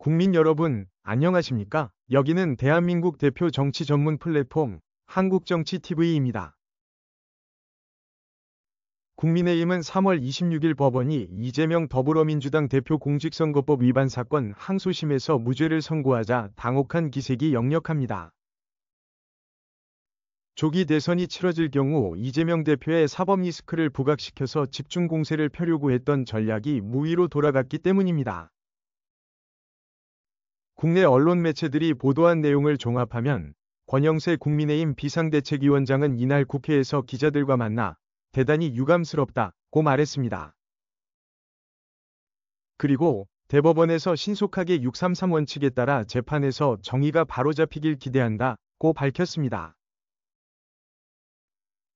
국민 여러분, 안녕하십니까? 여기는 대한민국 대표 정치 전문 플랫폼 한국정치TV입니다. 국민의힘은 3월 26일 법원이 이재명 더불어민주당 대표 공직선거법 위반 사건 항소심에서 무죄를 선고하자 당혹한 기색이 역력합니다. 조기 대선이 치러질 경우 이재명 대표의 사법 리스크를 부각시켜서 집중 공세를 펴려고 했던 전략이 무위로 돌아갔기 때문입니다. 국내 언론 매체들이 보도한 내용을 종합하면 권영세 국민의힘 비상대책위원장은 이날 국회에서 기자들과 만나 대단히 유감스럽다고 말했습니다. 그리고 대법원에서 신속하게 633 원칙에 따라 재판에서 정의가 바로잡히길 기대한다고 밝혔습니다.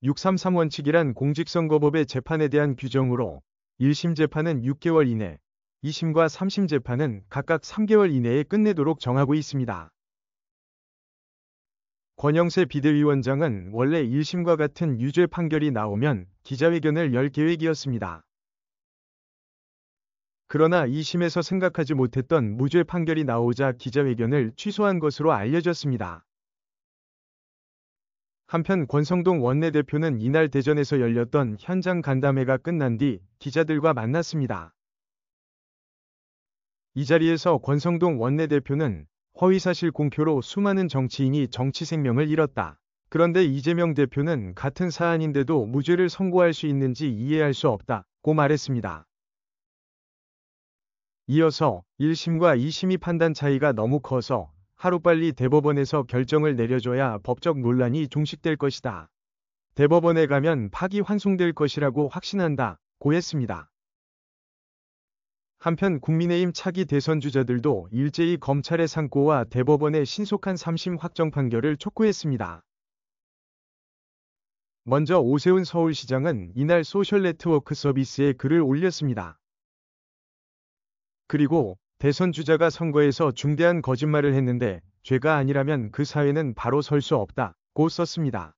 633 원칙이란 공직선거법의 재판에 대한 규정으로 1심 재판은 6개월 이내, 2심과 3심 재판은 각각 3개월 이내에 끝내도록 정하고 있습니다. 권영세 비대위원장은 원래 1심과 같은 유죄 판결이 나오면 기자회견을 열 계획이었습니다. 그러나 2심에서 생각하지 못했던 무죄 판결이 나오자 기자회견을 취소한 것으로 알려졌습니다. 한편 권성동 원내대표는 이날 대전에서 열렸던 현장 간담회가 끝난 뒤 기자들과 만났습니다. 이 자리에서 권성동 원내대표는 허위사실 공표로 수많은 정치인이 정치 생명을 잃었다. 그런데 이재명 대표는 같은 사안인데도 무죄를 선고할 수 있는지 이해할 수 없다고 말했습니다. 이어서 1심과 2심이 판단 차이가 너무 커서 하루빨리 대법원에서 결정을 내려줘야 법적 논란이 종식될 것이다. 대법원에 가면 파기환송될 것이라고 확신한다고 했습니다. 한편 국민의힘 차기 대선 주자들도 일제히 검찰의 상고와 대법원의 신속한 3심 확정 판결을 촉구했습니다. 먼저 오세훈 서울시장은 이날 소셜네트워크 서비스에 글을 올렸습니다. 그리고 대선 주자가 선거에서 중대한 거짓말을 했는데 죄가 아니라면 그 사회는 바로 설 수 없다고 썼습니다.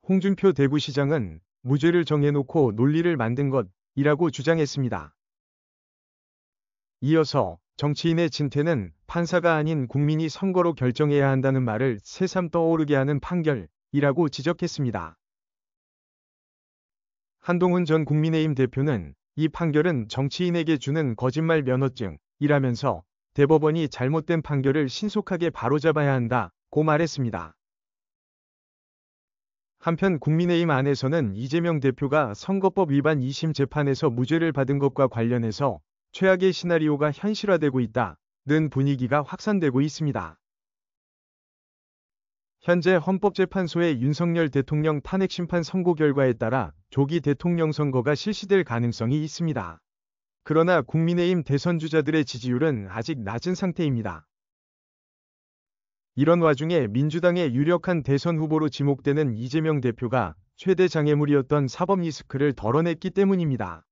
홍준표 대구시장은 무죄를 정해놓고 논리를 만든 것이라고 주장했습니다. 이어서 정치인의 진퇴는 판사가 아닌 국민이 선거로 결정해야 한다는 말을 새삼 떠오르게 하는 판결이라고 지적했습니다. 한동훈 전 국민의힘 대표는 이 판결은 정치인에게 주는 거짓말 면허증이라면서 대법원이 잘못된 판결을 신속하게 바로잡아야 한다고 말했습니다. 한편 국민의힘 안에서는 이재명 대표가 선거법 위반 2심 재판에서 무죄를 받은 것과 관련해서 최악의 시나리오가 현실화되고 있다는 분위기가 확산되고 있습니다. 현재 헌법재판소의 윤석열 대통령 탄핵심판 선고 결과에 따라 조기 대통령 선거가 실시될 가능성이 있습니다. 그러나 국민의힘 대선 주자들의 지지율은 아직 낮은 상태입니다. 이런 와중에 민주당의 유력한 대선 후보로 지목되는 이재명 대표가 최대 장애물이었던 사법 리스크를 덜어냈기 때문입니다.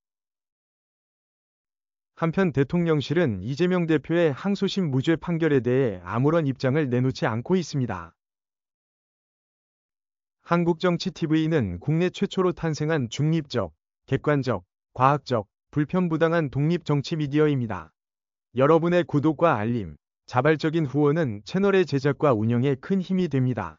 한편 대통령실은 이재명 대표의 항소심 무죄 판결에 대해 아무런 입장을 내놓지 않고 있습니다. 한국정치TV는 국내 최초로 탄생한 중립적, 객관적, 과학적, 불편부당한 독립정치 미디어입니다. 여러분의 구독과 알림, 자발적인 후원은 채널의 제작과 운영에 큰 힘이 됩니다.